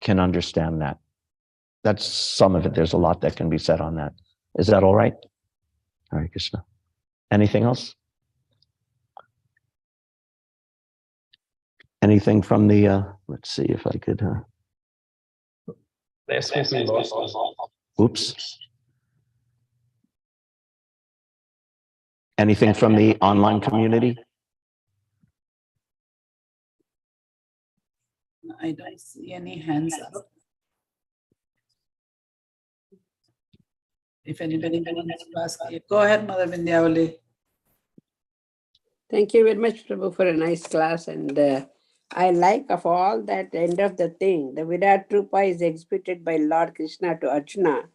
can understand that. That's some of it. There's a lot that can be said on that. Is that all right? Hare Krishna. Anything else? Anything from the, let's see if I could, Last week we lost. oops. Anything from the online community? I don't see any hands up. If anybody wants to ask, go ahead, Mother Vindhyavali. Thank you very much, Prabhu, for a nice class. And I like of all that end of the thing, the Virat Rupa is exhibited by Lord Krishna to Arjuna,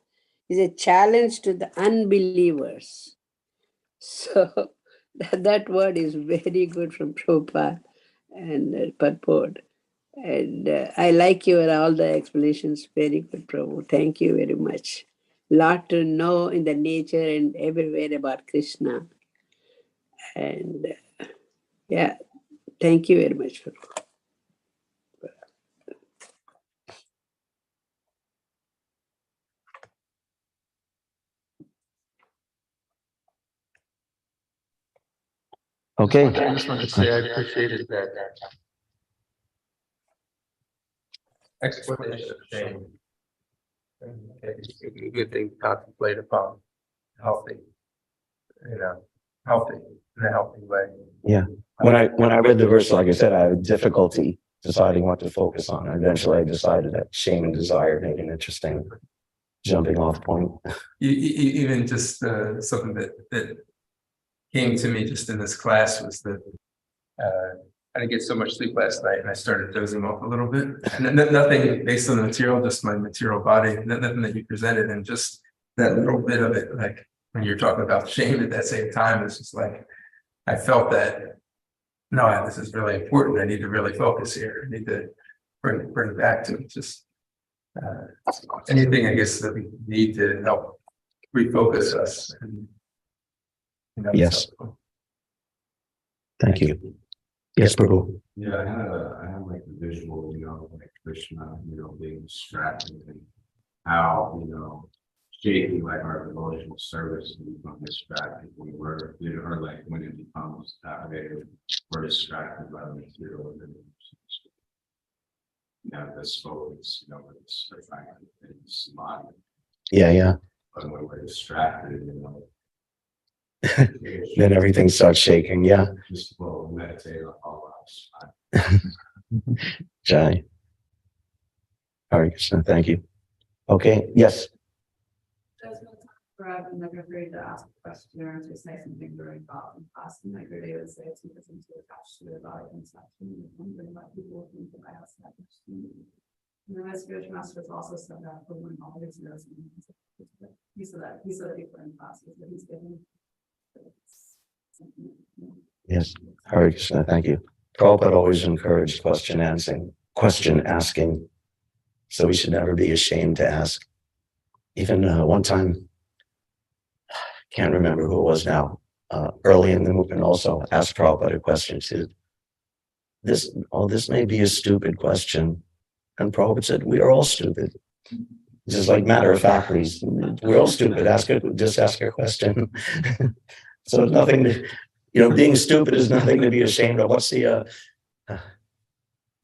is a challenge to the unbelievers. So that word is very good from Prabhupada and purport. And I like your all the explanations. Very good, Prabhu. Thank you very much. Lot to know in the nature and everywhere about Krishna. And yeah, thank you very much, Prabhu. Okay. I just wanted to say I appreciated that explanation of shame. And it's a good thing to contemplate upon, healthy, healthy, in a healthy way. Yeah. When I read the verse, like I said, I had difficulty deciding what to focus on. Eventually I decided that shame and desire made an interesting jumping off point. Even just something that came to me just in this class was that I didn't get so much sleep last night, and I started dozing off a little bit. And nothing based on the material, just my material body, nothing that you presented, and just that little bit of it, like when you're talking about shame at that same time, it's just like I felt that no, this is really important. I need to really focus here. I need to bring it back to it. Just anything, I guess, that we need to help refocus us. And, Yes. so. Thank you. Yes, Prabhu. Yeah, I have like the visual, like Krishna, being distracted and how, shaping like our devotional service and become distracted when we're, or like when it becomes we're distracted by the material and this focus, it's refinement and samadhi. Yeah. But when we're distracted, then everything starts shaking. Yeah. Just well, meditate on all Jai. Hare Krishna. Thank you. Okay. Yes. I'm never afraid to ask a question or to say something during thought and class, and like David would say, it's because I'm too attached to it, about and stuff. And wondering what people think if I ask that question. And then my spiritual master has also said that for when all his years. He said that before in classes that he's given. Yes. Hare Krishna. Thank you. Prabhupada always encouraged question asking. So we should never be ashamed to ask. Even one time, can't remember who it was now, early in the movement also asked Prabhupada a question. She said, this may be a stupid question. And Prabhupada said, we are all stupid. Just like matter of fact, we're all stupid. Just ask a question. So it's nothing to, being stupid is nothing to be ashamed of. What's the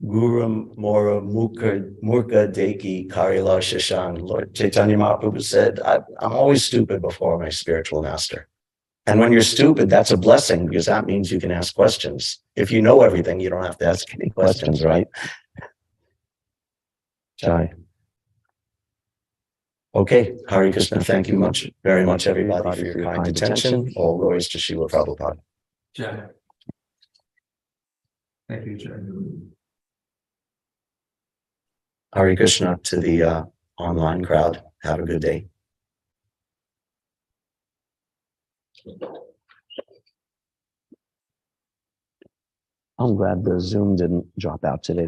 Guru Mora Murka Deki Karila Shashan? Lord Chaitanya Mahaprabhu said, I'm always stupid before my spiritual master. And when you're stupid, that's a blessing because that means you can ask questions. If you know everything, you don't have to ask any questions, right? Jai. Okay, Hare Krishna, thank you very much, everybody, for your kind attention. All glories to Srila Prabhupada. Jai. Thank you, Jai. Hare Krishna to the online crowd. Have a good day. I'm glad the Zoom didn't drop out today.